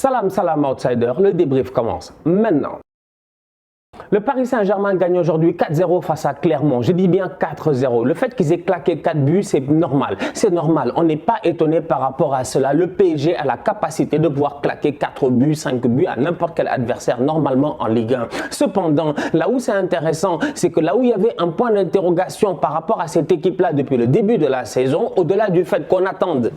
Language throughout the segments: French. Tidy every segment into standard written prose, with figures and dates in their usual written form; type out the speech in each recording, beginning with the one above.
Salam, salam outsider, le débrief commence maintenant. Le Paris Saint-Germain gagne aujourd'hui 4-0 face à Clermont. Je dis bien 4-0. Le fait qu'ils aient claqué 4 buts, c'est normal. C'est normal. On n'est pas étonné par rapport à cela. Le PSG a la capacité de pouvoir claquer 4 buts, 5 buts à n'importe quel adversaire normalement en Ligue 1. Cependant, là où c'est intéressant, c'est que là où il y avait un point d'interrogation par rapport à cette équipe-là depuis le début de la saison, au-delà du fait qu'on attende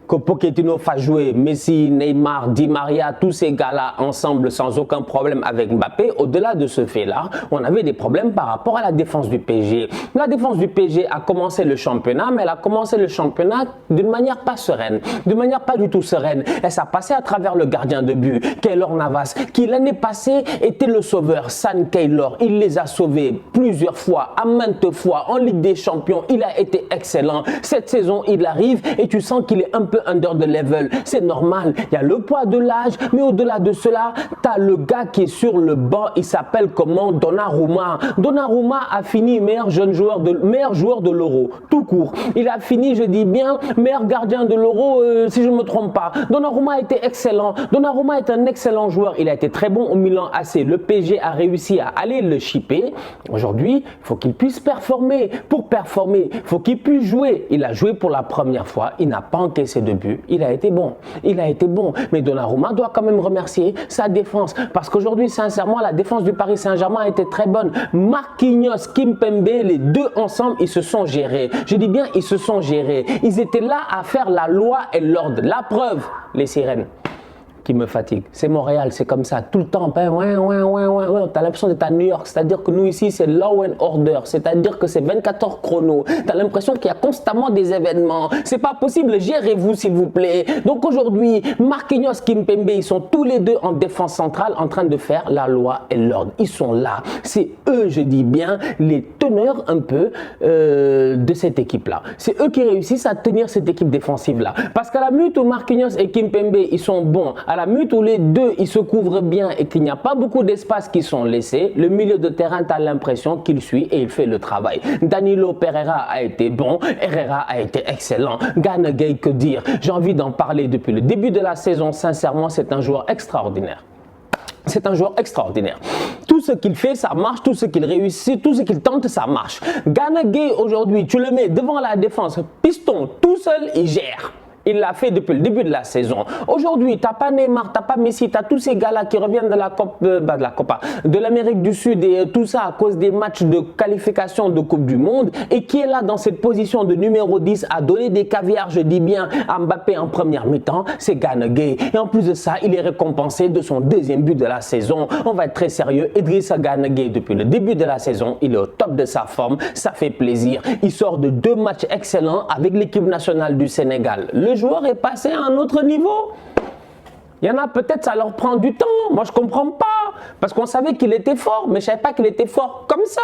que Pochettino fasse jouer Messi, Neymar, Di Maria, tous ces gars-là ensemble sans aucun problème avec Mbappé, au-delà de ce fait-là, on avait des problèmes par rapport à la défense du PSG. La défense du PSG a commencé le championnat, mais elle a commencé le championnat d'une manière pas sereine, d'une manière pas du tout sereine. Elle s'est passée à travers le gardien de but, Keylor Navas, qui l'année passée était le sauveur, San Keylor. Il les a sauvés plusieurs fois, à maintes fois, en Ligue des Champions. Il a été excellent. Cette saison, il arrive et tu sens qu'il est un peu under the level. C'est normal. Il y a le poids de l'âge, mais au-delà de cela, tu as le gars qui est sur le banc. Il s'appelle comment? Donnarumma. Donnarumma a fini meilleur joueur de l'Euro. Tout court. Il a fini, je dis bien, meilleur gardien de l'Euro, si je ne me trompe pas. Donnarumma a été excellent. Donnarumma est un excellent joueur. Il a été très bon au Milan AC. Le PSG a réussi à aller le shipper. Aujourd'hui, il faut qu'il puisse performer. Pour performer, il faut qu'il puisse jouer. Il a joué pour la première fois. Il n'a pas encaissé de but. Il a été bon. Il a été bon. Mais Donnarumma doit quand même remercier sa défense. Parce qu'aujourd'hui, sincèrement, la défense du Paris Saint-Germain a été très bonne. Marquinhos, Kimpembe, les deux ensemble, ils se sont gérés. Je dis bien, ils se sont gérés. Ils étaient là à faire la loi et l'ordre. La preuve, les sirènes qui me fatigue. C'est Montréal, c'est comme ça, tout le temps. T'as l'impression d'être à New York, c'est-à-dire que nous ici, c'est law and order, c'est-à-dire que c'est 24 heures chrono. T'as l'impression qu'il y a constamment des événements. C'est pas possible, gérez-vous s'il vous plaît. Donc aujourd'hui, Marquinhos, Kimpembe, ils sont tous les deux en défense centrale en train de faire la loi et l'ordre. Ils sont là. C'est eux, je dis bien, les teneurs un peu de cette équipe-là. C'est eux qui réussissent à tenir cette équipe défensive-là. Parce qu'à la minute où Marquinhos et Kimpembe, ils sont bons, à la minute où les deux ils se couvrent bien et qu'il n'y a pas beaucoup d'espace qui sont laissés, le milieu de terrain, tu as l'impression qu'il suit et il fait le travail. Danilo Pereira a été bon, Herrera a été excellent. Gana Gueye, que dire? J'ai envie d'en parler depuis le début de la saison. Sincèrement, c'est un joueur extraordinaire. C'est un joueur extraordinaire. Tout ce qu'il fait, ça marche. Tout ce qu'il réussit, tout ce qu'il tente, ça marche. Gana Gueye, aujourd'hui, tu le mets devant la défense, piston, tout seul, il gère. Il l'a fait depuis le début de la saison. Aujourd'hui, tu n'as pas Neymar, tu n'as pas Messi, tu as tous ces gars-là qui reviennent de la de l'Amérique du Sud et tout ça à cause des matchs de qualification de Coupe du Monde et qui est là dans cette position de numéro 10 à donner des caviars, je dis bien, à Mbappé en première mi-temps, c'est Gana Gueye. Et en plus de ça, il est récompensé de son deuxième but de la saison. On va être très sérieux. Idrissa Gana Gueye, depuis le début de la saison, il est au top de sa forme. Ça fait plaisir. Il sort de 2 matchs excellents avec l'équipe nationale du Sénégal. Le joueur est passé à un autre niveau. Il y en a peut-être, ça leur prend du temps. Moi, je ne comprends pas. Parce qu'on savait qu'il était fort, mais je ne savais pas qu'il était fort comme ça.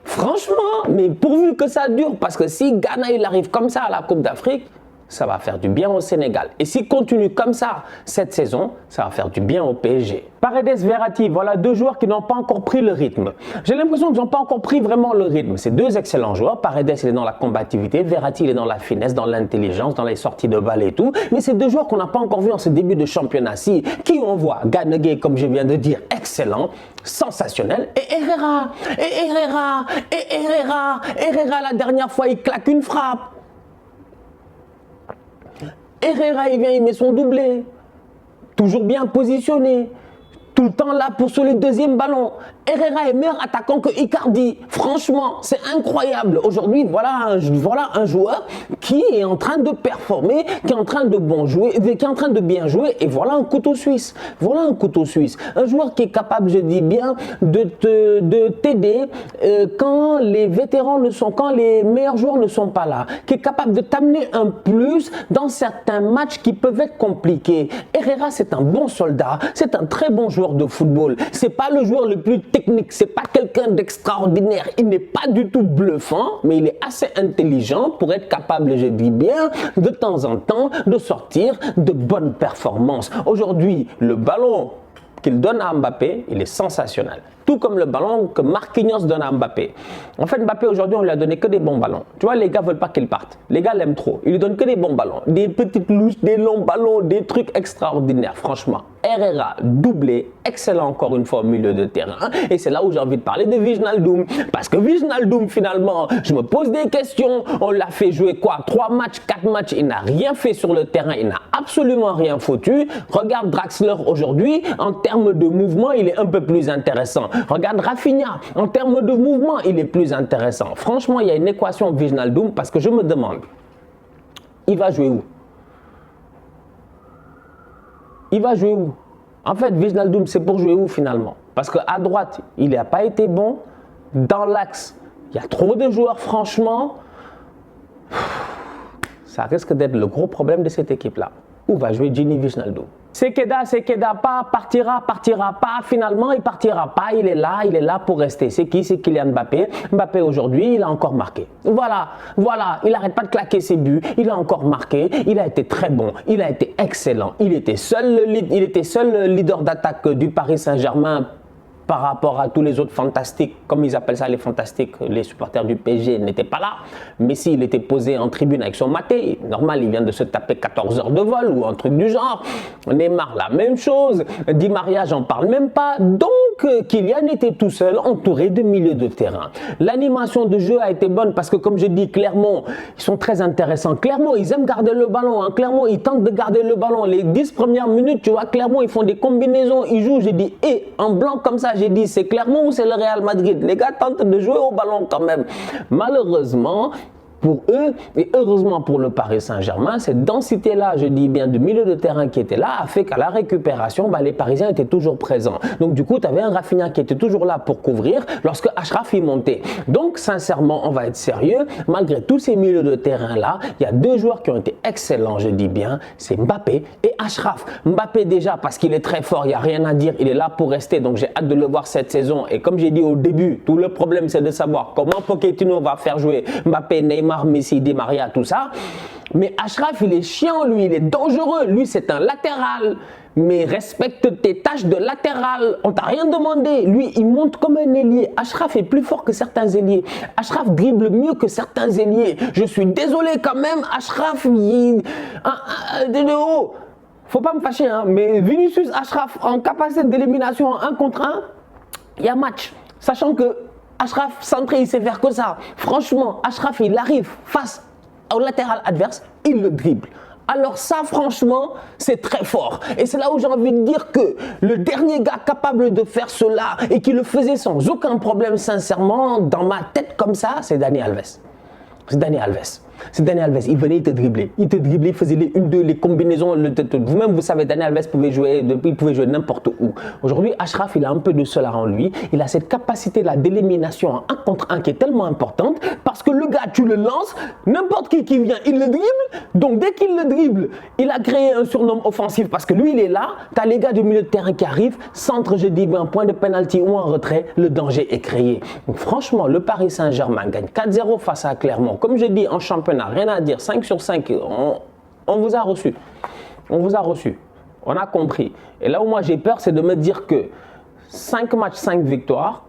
Franchement, mais pourvu que ça dure. Parce que si Ghana, il arrive comme ça à la Coupe d'Afrique, ça va faire du bien au Sénégal. Et s'il continue comme ça cette saison, ça va faire du bien au PSG. Paredes, Verratti, voilà 2 joueurs qui n'ont pas encore pris le rythme. J'ai l'impression qu'ils n'ont pas encore pris vraiment le rythme. C'est 2 excellents joueurs. Paredes, il est dans la combativité. Verratti, il est dans la finesse, dans l'intelligence, dans les sorties de balles et tout. Mais c'est 2 joueurs qu'on n'a pas encore vus en ce début de championnat. Si, qui on voit? Gana Gueye, comme je viens de dire, excellent, sensationnel. Et Herrera, Herrera, la dernière fois, il claque une frappe. Herrera, il vient, il met son doublé. Toujours bien positionné. Tout le temps là pour sur le deuxième ballon. Herrera est meilleur attaquant que Icardi. Franchement, c'est incroyable. Aujourd'hui, voilà un joueur qui est en train de performer, qui est en train de bien jouer. Et voilà un couteau suisse. Voilà un couteau suisse. Un joueur qui est capable, je dis bien, de t'aider quand les vétérans quand les meilleurs joueurs ne sont pas là. Qui est capable de t'amener un plus dans certains matchs qui peuvent être compliqués. Herrera, c'est un bon soldat. C'est un très bon joueur de football. C'est pas le joueur le plus technique, c'est pas quelqu'un d'extraordinaire. Il n'est pas du tout bluffant, mais il est assez intelligent pour être capable, je dis bien, de temps en temps, de sortir de bonnes performances. Aujourd'hui, le ballon qu'il donne à Mbappé, il est sensationnel. Tout comme le ballon que Marquinhos donne à Mbappé. En fait, Mbappé, aujourd'hui, on lui a donné que des bons ballons. Tu vois, les gars ne veulent pas qu'il parte. Les gars l'aiment trop. Ils lui donnent que des bons ballons. Des petites louches, des longs ballons, des trucs extraordinaires, franchement. Herrera, doublé, excellent encore une fois au milieu de terrain. Et c'est là où j'ai envie de parler de Wijnaldum. Parce que Wijnaldum, finalement, je me pose des questions. On l'a fait jouer quoi? 3 matchs, 4 matchs. Il n'a rien fait sur le terrain. Il n'a absolument rien foutu. Regarde Draxler aujourd'hui. En termes de mouvement, il est un peu plus intéressant. Regarde Rafinha. En termes de mouvement, il est plus intéressant. Franchement, il y a une équation Wijnaldum parce que je me demande, il va jouer où? Il va jouer où? En fait, Wijnaldum, c'est pour jouer où finalement? Parce qu'à droite, il n'a pas été bon. Dans l'axe, il y a trop de joueurs, franchement. Ça risque d'être le gros problème de cette équipe-là. Où va jouer Gini Wijnaldum? Sekeda pas, partira pas, finalement il partira pas, il est là pour rester. C'est qui? C'est Kylian Mbappé. Mbappé aujourd'hui, il a encore marqué. Voilà, il n'arrête pas de claquer ses buts, il a encore marqué, il a été très bon, il a été excellent. Il était seul leader d'attaque du Paris Saint-Germain par rapport à tous les autres fantastiques, comme ils appellent ça les fantastiques, les supporters du PSG n'étaient pas là. Messi, il était posé en tribune avec son maté. Normal, il vient de se taper 14 heures de vol ou un truc du genre. Neymar, la même chose. Di Maria, j'en parle même pas. Donc, Kylian était tout seul, entouré de milieux de terrain. L'animation de jeu a été bonne parce que, comme je dis, Clermont, ils sont très intéressants. Clermont, ils aiment garder le ballon. Hein. Clermont, ils tentent de garder le ballon. Les 10 premières minutes, tu vois, Clermont, ils font des combinaisons, ils jouent. J'ai dit, en blanc comme ça, j'ai dit, c'est Clermont ou c'est le Real Madrid? Les gars tentent de jouer au ballon quand même. Malheureusement, pour eux, et heureusement pour le Paris Saint-Germain, cette densité-là, je dis bien, du milieu de terrain qui était là, a fait qu'à la récupération, les Parisiens étaient toujours présents. Donc du coup, tu avais un Rafinha qui était toujours là pour couvrir lorsque Achraf y montait. Donc sincèrement, on va être sérieux, malgré tous ces milieux de terrain-là, il y a 2 joueurs qui ont été excellents, je dis bien, c'est Mbappé et Achraf. Mbappé déjà, parce qu'il est très fort, il n'y a rien à dire, il est là pour rester, donc j'ai hâte de le voir cette saison. Et comme j'ai dit au début, tout le problème c'est de savoir comment Pochettino va faire jouer Mbappé, Neymar, Messi, Di Maria, tout ça. Mais Achraf, il est chiant, lui, il est dangereux. Lui, c'est un latéral. Mais respecte tes tâches de latéral. On t'a rien demandé. Lui, il monte comme un ailier. Achraf est plus fort que certains ailiers. Achraf dribble mieux que certains ailiers. Je suis désolé quand même. Achraf, faut pas me fâcher, hein, mais Vinicius Achraf en capacité d'élimination en 1 contre 1, il y a match. Sachant que Achraf centré, il sait faire que ça. Franchement, Achraf, il arrive face au latéral adverse, il le dribble. Alors ça, franchement, c'est très fort. Et c'est là où j'ai envie de dire que le dernier gars capable de faire cela et qui le faisait sans aucun problème, sincèrement, dans ma tête comme ça, c'est Dani Alves. C'est Dani Alves. C'est Dani Alves, il venait, il te driblait. Il te driblait, il faisait les 1-2, les combinaisons. Vous-même, vous savez, Dani Alves pouvait jouer n'importe où. Aujourd'hui, Achraf, il a un peu de cela en lui. Il a cette capacité-là d'élimination en 1 contre 1 qui est tellement importante parce que le gars, tu le lances, n'importe qui vient, il le dribble. Donc, dès qu'il le dribble, il a créé un surnom offensif parce que lui, il est là. Tu as les gars du milieu de terrain qui arrivent. Centre, je dis, un point de penalty ou un retrait, le danger est créé. Donc, franchement, le Paris Saint-Germain gagne 4-0 face à Clermont. Comme je dis, en championnat, rien à dire, 5 sur 5, on vous a reçu. On vous a reçu. On a compris. Et là où moi j'ai peur, c'est de me dire que 5 matchs, 5 victoires.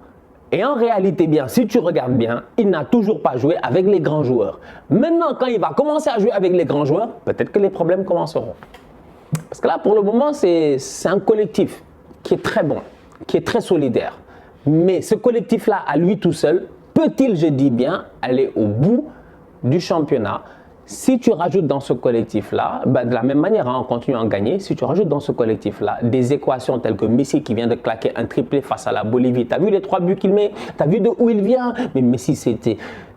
Et en réalité, bien, si tu regardes bien, il n'a toujours pas joué avec les grands joueurs. Maintenant, quand il va commencer à jouer avec les grands joueurs, peut-être que les problèmes commenceront. Parce que là, pour le moment, c'est un collectif qui est très bon, qui est très solidaire. Mais ce collectif-là, à lui tout seul, peut-il, je dis bien, aller au bout du championnat? Si tu rajoutes dans ce collectif-là, de la même manière, en continuant à gagner, si tu rajoutes dans ce collectif-là des équations telles que Messi qui vient de claquer un triplé face à la Bolivie, tu as vu les 3 buts qu'il met, tu as vu de où il vient, mais Messi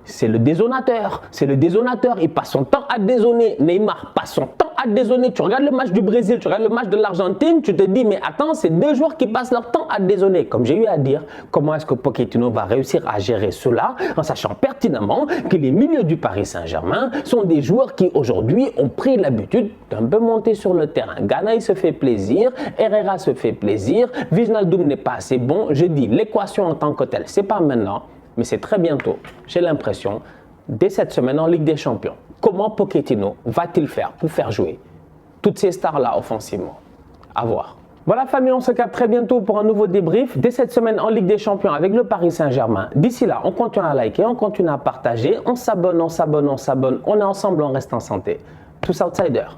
c'est le désonateur, il passe son temps à dézonner. Neymar passe son temps à dézonner. Tu regardes le match du Brésil, tu regardes le match de l'Argentine, tu te dis mais attends, c'est 2 joueurs qui passent leur temps à dézonner. Comme j'ai eu à dire, comment est-ce que Pochettino va réussir à gérer cela en sachant pertinemment que les milieux du Paris Saint-Germain sont des joueurs qui aujourd'hui ont pris l'habitude d'un peu monter sur le terrain. Gana il se fait plaisir, Herrera se fait plaisir, Wijnaldum n'est pas assez bon. Je dis l'équation en tant que telle, c'est pas maintenant. Mais c'est très bientôt, j'ai l'impression, dès cette semaine en Ligue des Champions. Comment Pochettino va-t-il faire pour faire jouer toutes ces stars-là offensivement? À voir. Voilà famille, on se capte très bientôt pour un nouveau débrief dès cette semaine en Ligue des Champions avec le Paris Saint-Germain. D'ici là, on continue à liker, on continue à partager, on s'abonne, on est ensemble, on reste en santé. Tous outsiders.